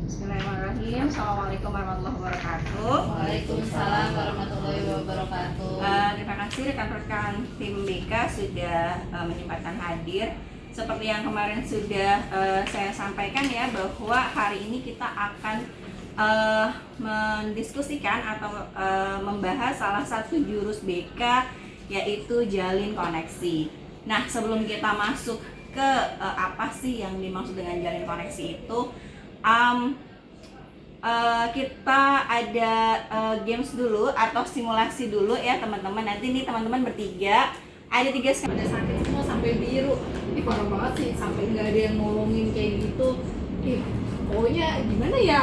Bismillahirrahmanirrahim. Assalamualaikum warahmatullahi wabarakatuh. Waalaikumsalam warahmatullahi wabarakatuh. Terima kasih rekan-rekan tim BK sudah menyempatkan hadir. Seperti yang kemarin sudah saya sampaikan ya, bahwa hari ini kita akan mendiskusikan atau membahas salah satu jurus BK, yaitu jalin koneksi. Nah, sebelum kita masuk ke apa sih yang dimaksud dengan jalin koneksi itu, kita ada games dulu atau simulasi dulu ya teman-teman. Nanti nih teman-teman bertiga, ada 3 sekali. Pada sakit semua sampai biru. Ih, parah banget sih, sampai nggak ada yang nolongin kayak gitu. Ih, pokoknya gimana ya?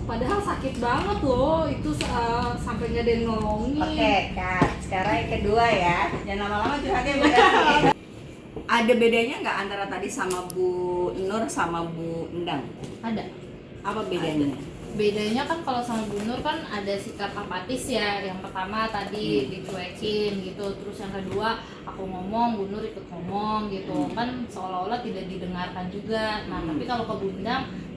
Padahal sakit banget loh, itu sampai nggak ada yang nolongin. Oke, Kak. Sekarang yang kedua ya. Jangan lama-lama curhatnya berarti. Ada bedanya nggak antara tadi sama Bu Nur sama Bu Endang? Ada. Apa bedanya? Bedanya kan kalau sama Bu Nur kan ada sikap apatis ya. Yang pertama tadi dicuekin gitu, terus yang kedua aku ngomong, Bu Nur ikut ngomong gitu. Kan seolah-olah tidak didengarkan juga. Nah, tapi kalau ke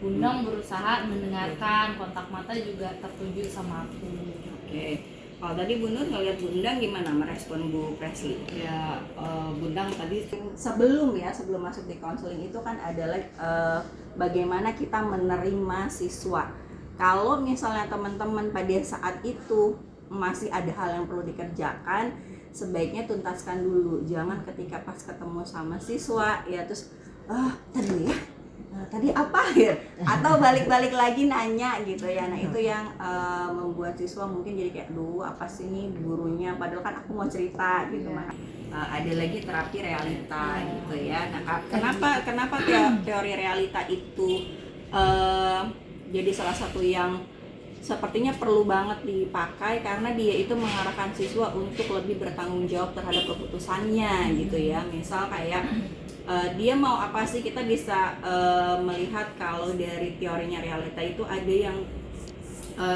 Bu Endang berusaha mendengarkan, kontak mata juga tertuju sama aku. Oke. Kalau tadi Bu Nur ngeliat Bu Endang gimana merespon Bu Presley? Ya, Bundang tadi Sebelum masuk di konseling itu kan adalah bagaimana kita menerima siswa. Kalau misalnya teman-teman pada saat itu masih ada hal yang perlu dikerjakan, sebaiknya tuntaskan dulu. Jangan ketika pas ketemu sama siswa ya terus tadi apa ya, atau balik-balik lagi nanya gitu ya. Nah, itu yang membuat siswa mungkin jadi kayak apa sih nih gurunya, padahal kan aku mau cerita gitu. Ada lagi terapi realita gitu ya. Nah, kenapa teori realita itu jadi salah satu yang sepertinya perlu banget dipakai, karena dia itu mengarahkan siswa untuk lebih bertanggung jawab terhadap keputusannya gitu ya. Misal kayak dia mau apa sih, kita bisa melihat kalau dari teorinya realita itu ada yang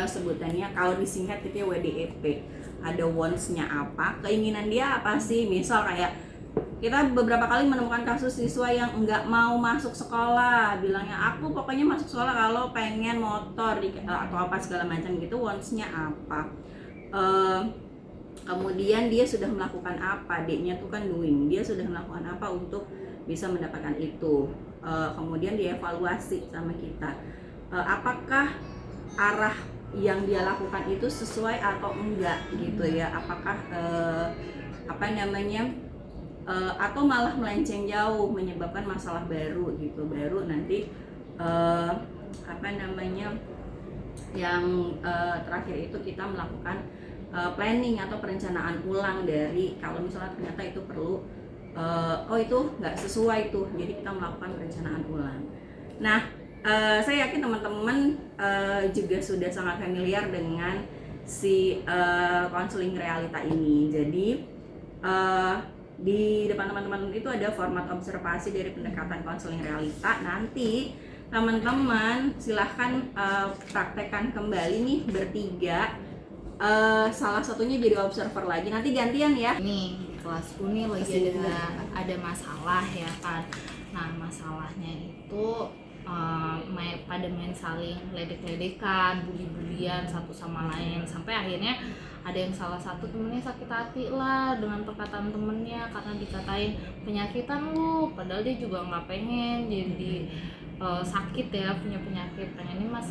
sebutannya kalau disingkat itu ya WDEP. Ada wants-nya apa, keinginan dia apa sih. Misal kayak kita beberapa kali menemukan kasus siswa yang nggak mau masuk sekolah, bilangnya aku pokoknya masuk sekolah kalau pengen motor atau apa segala macam gitu. Wants-nya apa, kemudian dia sudah melakukan apa, D-nya tuh kan doing, dia sudah melakukan apa untuk bisa mendapatkan itu. Kemudian dievaluasi sama kita, apakah arah yang dia lakukan itu sesuai atau enggak gitu ya, apakah atau malah melenceng jauh menyebabkan masalah baru gitu. Baru nanti yang terakhir itu kita melakukan planning atau perencanaan ulang dari kalau misalnya ternyata itu perlu itu nggak sesuai tuh, jadi kita melakukan perencanaan ulang. Nah, saya yakin teman-teman juga sudah sangat familiar dengan si konseling realita ini. Jadi di depan teman-teman itu ada format observasi dari pendekatan konseling realita. Nanti teman-teman silahkan praktekkan kembali nih bertiga. Salah satunya jadi observer lagi, nanti gantian ya. Nih, kelasku nih lagi ada masalah ya kan. Nah, masalahnya itu pada main saling ledek-ledekan, bully-bulian satu sama lain, sampai akhirnya ada yang salah satu temennya sakit hati lah dengan perkataan temennya karena dikatain penyakitan lu, padahal dia juga nggak pengen jadi sakit ya, punya penyakit, pengennya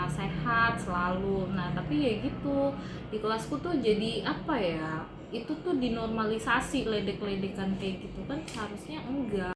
sehat selalu. Nah, tapi ya gitu, di kelasku tuh jadi apa ya, itu tuh dinormalisasi ledek-ledekan kayak gitu kan, seharusnya enggak.